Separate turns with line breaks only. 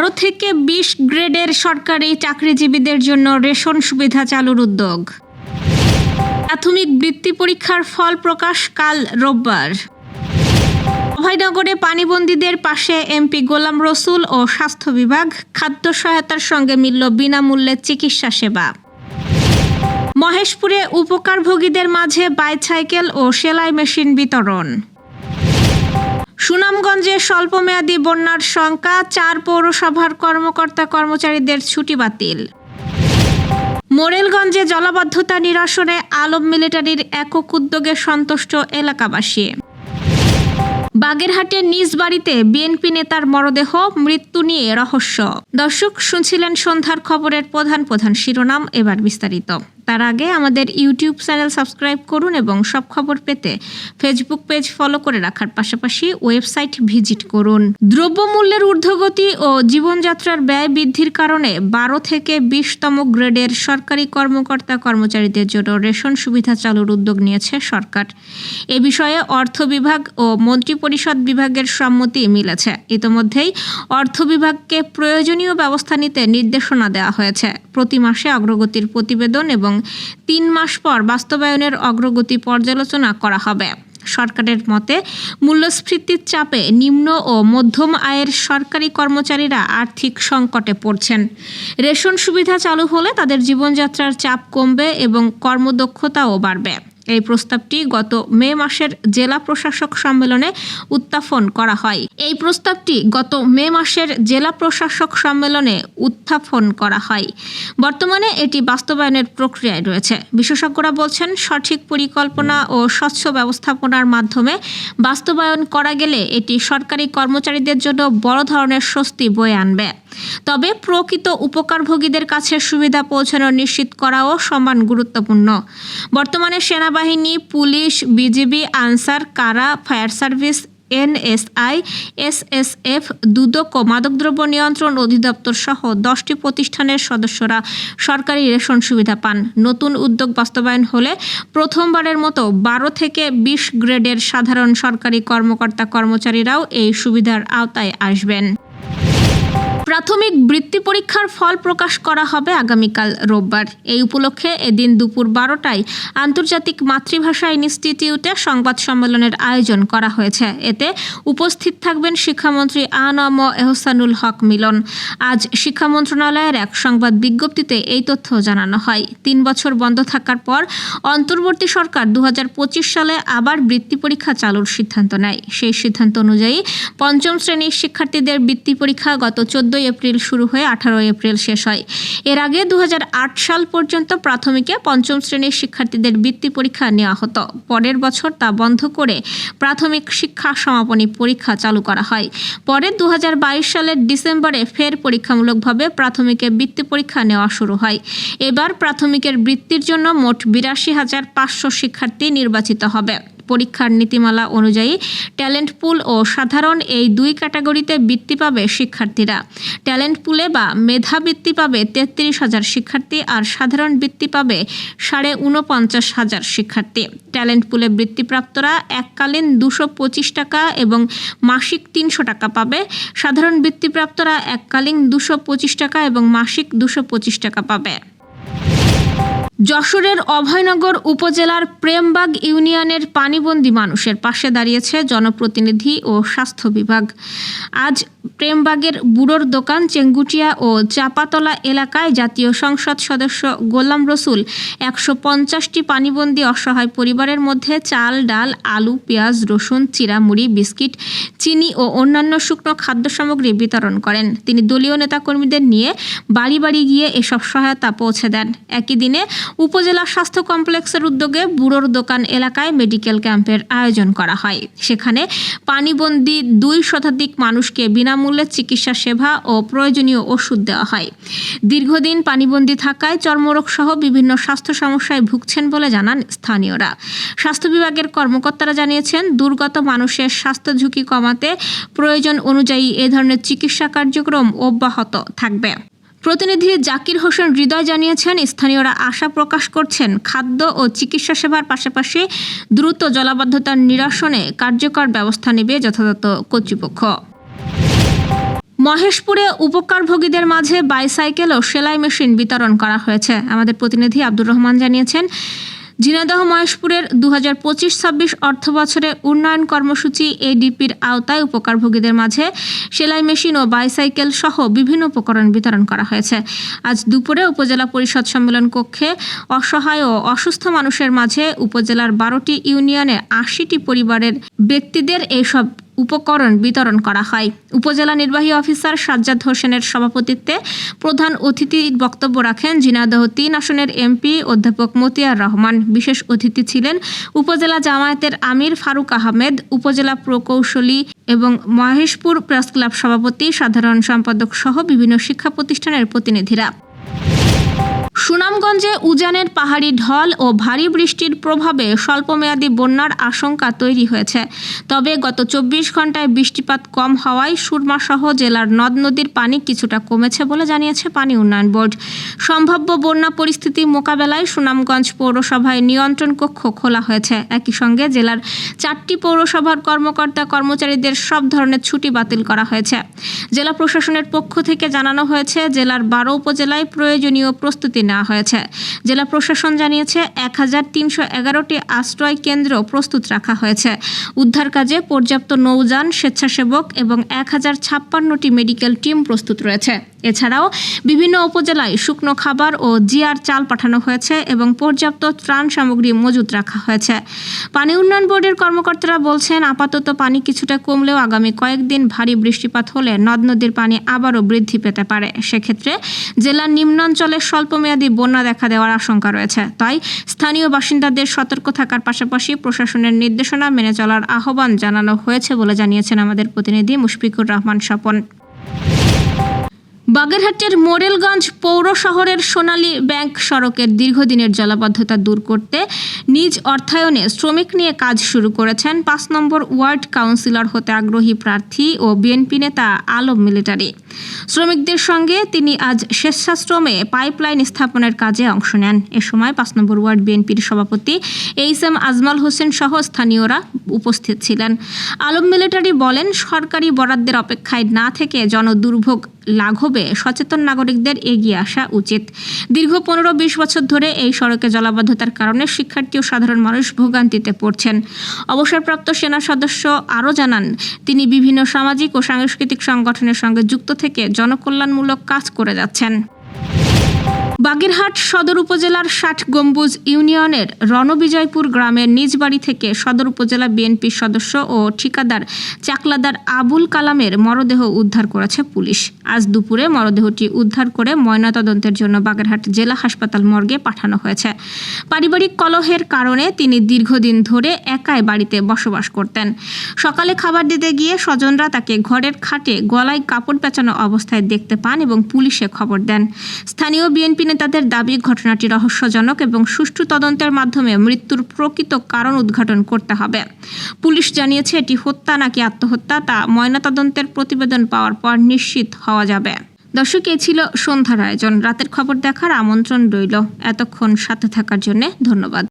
12 থেকে 20 গ্রেডের সরকারি চাকরিজীবীদের জন্য রেশন সুবিধা চালুর উদ্যোগ। প্রাথমিক বৃত্তি পরীক্ষার ফল প্রকাশ কাল রোববার। অভয়নগরে পানিবন্দীদের পাশে এমপি গোলাম রসুল ও স্বাস্থ্য বিভাগ, খাদ্য সহায়তার সঙ্গে মিলল বিনামূল্যে চিকিৎসা সেবা। মহেশপুরে উপকারভোগীদের মাঝে বাইসাইকেল ও সেলাই মেশিন বিতরণ। সুনামগঞ্জে স্বল্পমেয়াদী বন্যার শঙ্কা, 4 পৌরসভার কর্মকর্তা কর্মচারীদের ছুটি বাতিল। মোরেলগঞ্জে জলাবদ্ধতা নিরসনে আলম মিলিটারির একক উদ্যোগে সন্তুষ্ট এলাকাবাসী। বাগেরহাটের নিজ বাড়িতে বিএনপি নেতার মরদেহ, মৃত্যু নিয়ে রহস্য। দর্শক, শুনছিলেন সন্ধ্যার খবরের প্রধান প্রধান শিরোনাম, এবার বিস্তারিত। তার আগে আমাদের ইউটিউব চ্যানেল সাবস্ক্রাইব করুন এবং সব খবর পেতে ফেসবুক পেজ ফলো করে রাখার পাশাপাশি ওয়েবসাইট ভিজিট করুন। দ্রব্যমূল্যের ঊর্ধ্বগতি ও জীবনযাত্রার ব্যয় বৃদ্ধির কারণে 12 থেকে 20তম গ্রেডের সরকারি কর্মকর্তা কর্মচারীদের জন্য রেশন সুবিধা চালুর উদ্যোগ নিয়েছে সরকার। এ বিষয়ে অর্থ বিভাগ ও মন্ত্রিপরিষদ বিভাগের সম্মতি মিলেছে। ইতোমধ্যেই অর্থ বিভাগকে প্রয়োজনীয় ব্যবস্থা নিতে নির্দেশনা দেওয়া হয়েছে। প্রতি মাসে অগ্রগতির প্রতিবেদন এবং 3 মাস পর বাস্তবায়নের অগ্রগতি পর্যালোচনা করা হবে। সরকারের মতে, মূল্যস্ফীতির চাপে নিম্ন ও মধ্যম আয়ের সরকারি কর্মচারীরা আর্থিক সংকটে পড়ছেন। রেশন সুবিধা চালু হলে তাদের জীবনযাত্রার চাপ কমবে এবং কর্মদক্ষতাও বাড়বে। এই প্রস্তাবটি গত মে মাসের জেলা প্রশাসক সম্মেলনে উত্থাপন করা হয়। বর্তমানে এটি বাস্তবায়নের প্রক্রিয়ায় রয়েছে। বিশেষজ্ঞরা বলছেন, সঠিক পরিকল্পনা ও স্বচ্ছ ব্যবস্থাপনার মাধ্যমে বাস্তবায়ন করা গেলে এটি সরকারি কর্মচারীদের জন্য বড় ধরনের স্বস্তি বয়ে আনবে। তবে প্রকৃত উপকারভোগীদের কাছে সুবিধা পৌঁছানো নিশ্চিত করাও সমান গুরুত্বপূর্ণ। বর্তমানে সেনাবাহিনী, পুলিশ, বিজিবি, আনসার, কারা, ফায়ার সার্ভিস, এনএসআই, এসএসএফ, দুদক ও মাদকদ্রব্য নিয়ন্ত্রণ অধিদপ্তর সহ 10টি প্রতিষ্ঠানের সদস্যরা সরকারি রেশন সুবিধা পান। নতুন উদ্যোগ বাস্তবায়ন হলে প্রথমবারের মতো 12 থেকে 20 গ্রেডের সাধারণ সরকারি কর্মকর্তা কর্মচারীরাও এই সুবিধার আওতায় আসবেন। প্রাথমিক বৃত্তি পরীক্ষার ফল প্রকাশ করা হবে আগামীকাল রোববার। এই উপলক্ষে এদিন দুপুর 12টায় আন্তর্জাতিক মাতৃভাষা ইনস্টিটিউটে সংবাদ সম্মেলনের আয়োজন করা হয়েছে। এতে উপস্থিত থাকবেন শিক্ষামন্ত্রী আ.ন.ম এহসানুল হক মিলন। আজ শিক্ষা মন্ত্রণালয়ের এক সংবাদ বিজ্ঞপ্তিতে এই তথ্য জানানো হয়। 3 বছর বন্ধ থাকার পর অন্তর্বর্তী সরকার 2025 সালে আবার বৃত্তি পরীক্ষা চালুর সিদ্ধান্ত নেয়। সেই সিদ্ধান্ত অনুযায়ী 5ম শ্রেণীর শিক্ষার্থীদের বৃত্তি পরীক্ষা গত 14 এপ্রিল শুরু হয়ে 18 এপ্রিল শেষ হয়। এর আগে 2008 সাল পর্যন্ত প্রাথমিকে 5ম শ্রেণীর শিক্ষার্থীদের বৃত্তি পরীক্ষা নেওয়া হতো। পরের বছর তা বন্ধ করে প্রাথমিক শিক্ষা সমাপনী পরীক্ষা চালু করা হয়। পরে 2022 সালের ডিসেম্বরে ফের পরীক্ষামূলকভাবে প্রাথমিকে বৃত্তি পরীক্ষা নেওয়া শুরু হয়। এবার প্রাথমিকের বৃত্তির জন্য মোট 82,500 শিক্ষার্থী নির্বাচিত হবে। পরীক্ষার নীতিমালা অনুযায়ী ট্যালেন্ট পুল ও সাধারণ এই 2 ক্যাটাগরিতে বৃত্তি পাবে শিক্ষার্থীরা। ট্যালেন্ট পুলে বা মেধা বৃত্তি পাবে 33,000 শিক্ষার্থী আর সাধারণ বৃত্তি পাবে 49,500 শিক্ষার্থী। ট্যালেন্ট পুলে বৃত্তিপ্রাপ্তরা এককালীন 225 টাকা এবং মাসিক 300 টাকা পাবে। সাধারণ বৃত্তিপ্রাপ্তরা এককালীন 225 টাকা এবং মাসিক 225 টাকা পাবে। যশোরের অভয়নগর উপজেলার প্রেমবাগ ইউনিয়নের পানিবন্দী মানুষের পাশে দাঁড়িয়েছে জনপ্রতিনিধি ও স্বাস্থ্য বিভাগ। আজ প্রেমবাগের বুড়োর দোকান, চেঙ্গুটিয়া ও চাপাতলা এলাকায় জাতীয় সংসদ সদস্য গোলাম রসুল 150টি পানিবন্দী অসহায় পরিবারের মধ্যে চাল, ডাল, আলু, পেঁয়াজ, রসুন, চিড়া-মুড়ি, বিস্কিট, চিনি ও অন্যান্য শুকনো খাদ্য সামগ্রী বিতরণ করেন। তিনি দলীয় নেতাকর্মীদের নিয়ে বাড়ি বাড়ি গিয়ে এসব সহায়তা পৌঁছে দেন। একই দিনে উপজেলা স্বাস্থ্য কমপ্লেক্সের উদ্যোগে বুড়োর দোকান এলাকায় মেডিকেল ক্যাম্পের আয়োজন করা হয়। সেখানে পানিবন্দী 2 শতাধিক মানুষকে বিনামূল্যে চিকিৎসা সেবা ও প্রয়োজনীয় ওষুধ দেওয়া হয়। দীর্ঘদিন পানিবন্দী থাকায় চর্মরোগ সহ বিভিন্ন স্বাস্থ্য সমস্যায় ভুগছেন বলে জানান স্থানীয়রা। স্বাস্থ্য বিভাগের কর্মকর্তারা জানিয়েছেন, দুর্গত মানুষের স্বাস্থ্য ঝুঁকি কমাতে প্রয়োজন অনুযায়ী এ ধরনের চিকিৎসা কার্যক্রম অব্যাহত থাকবে। প্রতিনিধি জাকির হোসেন হৃদয় জানিয়েছেন, স্থানীয়রা আশা প্রকাশ করছেন খাদ্য ও চিকিৎসা সেবার পাশাপাশি দ্রুত জলাবদ্ধতার নিরসনে কার্যকর ব্যবস্থা নেবে যথাযথ কর্তৃপক্ষ। মহেশপুরে উপকারভোগীদের মাঝে বাইসাইকেল ও সেলাই মেশিন বিতরণ করা হয়েছে। আমাদের প্রতিনিধি আব্দুর রহমান জানিয়েছেন, ঝিনাইদহ মহেশপুরের 2025-26 অর্থবছরে উন্নয়ন কর্মসূচি এডিপির আওতায় উপকারভোগীদের মাঝে সেলাই মেশিন ও বাইসাইকেল সহ বিভিন্ন উপকরণ বিতরণ করা হয়েছে। আজ দুপুরে উপজেলা পরিষদ সম্মেলন কক্ষে অসহায় ও অসুস্থ মানুষের মাঝে উপজেলার 12টি ইউনিয়নের 80টি পরিবারের ব্যক্তিদের এইসব উপকরণ বিতরণ করা হয়। উপজেলা নির্বাহী অফিসার সাজ্জাদ হোসেনের সভাপতিত্বে প্রধান অতিথির বক্তব্য রাখেন ঝিনাইদহ 3 আসনের এমপি অধ্যাপক মতিয়ার রহমান। বিশেষ অতিথি ছিলেন উপজেলা জামায়াতের আমির ফারুক আহমেদ, উপজেলা প্রকৌশলী এবং মহেশপুর প্রেস ক্লাব সভাপতি, সাধারণ সম্পাদক সহ বিভিন্ন শিক্ষা প্রতিষ্ঠানের প্রতিনিধিরা। সুনামগঞ্জে উজানের পাহাড়ি ঢল ও ভারী বৃষ্টির প্রভাবে স্বল্পমেয়াদী বন্যার আশঙ্কা তৈরি হয়েছে। তবে গত 24 ঘন্টায় বৃষ্টিপাত কম হওয়ায় সুরমাসহ জেলার নদ নদীর পানি কিছুটা কমেছে বলে জানিয়েছে পানি উন্নয়ন বোর্ড। সম্ভাব্য বন্যা পরিস্থিতি মোকাবেলায় সুনামগঞ্জ পৌরসভায় নিয়ন্ত্রণ কক্ষ খোলা হয়েছে। একই সঙ্গে জেলার 4টি পৌরসভার কর্মকর্তা কর্মচারীদের সব ধরনের ছুটি বাতিল করা হয়েছে। জেলা প্রশাসনের পক্ষ থেকে জানানো হয়েছে, জেলার 12 উপজেলায় প্রয়োজনীয় প্রস্তুতি নেওয়া হয়েছে। জেলা প্রশাসন জানিয়েছে 1311টি আশ্রয় কেন্দ্র প্রস্তুত রাখা হয়েছে। উদ্ধার কাজে পর্যাপ্ত নৌযান, স্বেচ্ছাসেবক এবং 1056টি মেডিকেল টিম প্রস্তুত রয়েছে। এছাড়াও বিভিন্ন উপজেলায় শুকনো খাবার ও জিআর চাল পাঠানো হয়েছে এবং পর্যাপ্ত ত্রাণ সামগ্রী মজুত রাখা হয়েছে। পানি উন্নয়ন বোর্ডের কর্মকর্তারা বলছেন, আপাতত পানি কিছুটা কমলেও আগামী কয়েকদিন ভারী বৃষ্টিপাত হলে নদ নদীর পানি আবারও বৃদ্ধি পেতে পারে। সেক্ষেত্রে জেলার নিম্নাঞ্চলে স্বল্পমেয়াদী বন্যা দেখা দেওয়ার আশঙ্কা রয়েছে। তাই স্থানীয় বাসিন্দাদের সতর্ক থাকার পাশাপাশি প্রশাসনের নির্দেশনা মেনে চলার আহ্বান জানানো হয়েছে বলে জানিয়েছেন আমাদের প্রতিনিধি মুশফিকুর রহমান স্বপন। বাগেরহাটের মোরেলগঞ্জ পৌর শহরের সোনালী ব্যাংক সড়কের দীর্ঘদিনের জলাবদ্ধতা দূর করতে নিজ অর্থায়নে শ্রমিক নিয়ে কাজ শুরু করেছেন 5 নম্বর ওয়ার্ড কাউন্সিলর হতে আগ্রহী প্রার্থী ও বিএনপি নেতা আলম মিলিটারি। শ্রমিকদের সঙ্গে তিনি আজ স্বেচ্ছাশ্রমে পাইপলাইন স্থাপনের কাজে অংশ নেন। এ সময় 5 নম্বর ওয়ার্ড বিএনপির সভাপতি এইচ.এম. আজমাল হোসেন সহ স্থানীয়রা উপস্থিত ছিলেন। আলম মিলিটারি বলেন, সরকারি বরাদ্দের অপেক্ষায় না থেকে জনদুর্ভোগ লাঘবে সচেতন নাগরিকদের এগিয়ে আসা উচিত। দীর্ঘ 15-20 বছর ধরে এই সড়কে জলাবদ্ধতার কারণে শিক্ষার্থী ও সাধারণ মানুষ ভোগান্তিতে পড়ছেন। অবসরপ্রাপ্ত সেনা সদস্য আরও জানান, তিনি বিভিন্ন সামাজিক ও সাংস্কৃতিক সংগঠনের সঙ্গে যুক্ত থেকে জনকল্যাণমূলক কাজ করে যাচ্ছেন। বাগেরহাট সদর উপজেলার 60 গম্বুজ ইউনিয়নের রণবিজয়পুর গ্রামের নিজ বাড়ি থেকে সদর উপজেলা বিএনপির সদস্য ও ঠিকাদার চাকলাদার আবুল কালামের মরদেহ উদ্ধার করেছে পুলিশ। আজ দুপুরে মরদেহটি উদ্ধার করে ময়নাতদন্তের জন্য বাগেরহাট জেলা হাসপাতাল মর্গে পাঠানো হয়েছে। পারিবারিক কলহের কারণে তিনি দীর্ঘদিন ধরে একাই বাড়িতে বসবাস করতেন। সকালে খাবার দিতে গিয়ে স্বজনরা তাকে ঘরের খাটে গলায় কাপড় পেঁচানো অবস্থায় দেখতে পান এবং পুলিশে খবর দেন। স্থানীয় বিএনপি নেতাদের দাবি, ঘটনাটি রহস্যজনক এবং সুষ্ঠু তদন্তের মাধ্যমে মৃত্যুর প্রকৃত কারণ উদ্ঘাটন করতে হবে। পুলিশ জানিয়েছে, এটি হত্যা নাকি আত্মহত্যা তা ময়নাতদন্তের প্রতিবেদন পাওয়ার পর নিশ্চিত হওয়া যাবে। দর্শক, এই ছিল সন্ধ্যার আয়োজন। রাতের খবর দেখার আমন্ত্রণ রইল। এতক্ষণ সাথে থাকার জন্য ধন্যবাদ।